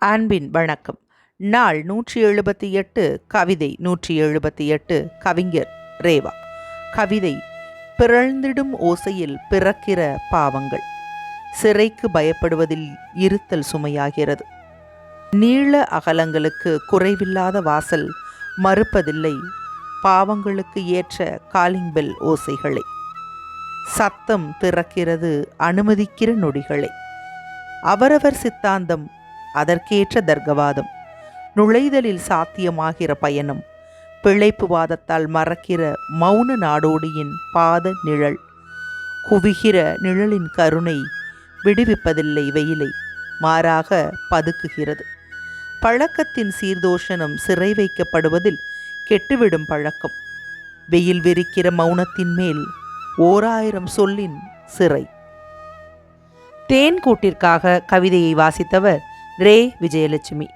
அன்பின் வணக்கம். நாள் 178. கவிதை 178. கவிஞர் ரேவா. கவிதை: பிறழ்ந்திடும் ஓசையில் பிறக்கிற பாவங்கள். சிறைக்கு பயப்படுவதில் இருத்தல் சுமையாகிறது. நீள அகலங்களுக்கு குறைவில்லாத வாசல் மறுப்பதில்லை பாவங்களுக்கு ஏற்ற காலிங் பெல் ஓசைகளை. சத்தம் திறக்கிறது அனுமதிக்கிற நொடிகளை. அவரவர் சித்தாந்தம், அதற்கேற்ற தர்க்கவாதம். நுழைதலில் சாத்தியமாகிற பயணம், பிழைப்பு வாதத்தால் மறக்கிற மௌன நாடோடியின் பாத நிழல். குவிகிற நிழலின் கருணை விடுவிப்பதில்லை வெயிலை, மாறாக பதுக்குகிறது. பழக்கத்தின் சீர்தோஷணம் சிறை வைக்கப்படுவதில் கெட்டுவிடும் பழக்கம். வெயில் விரிக்கிற மௌனத்தின் மேல் 1000 சொல்லின் சிறை. தேன் கூட்டிற்காக கவிதையை வாசித்தவர் ரே. விஜயலட்சுமி.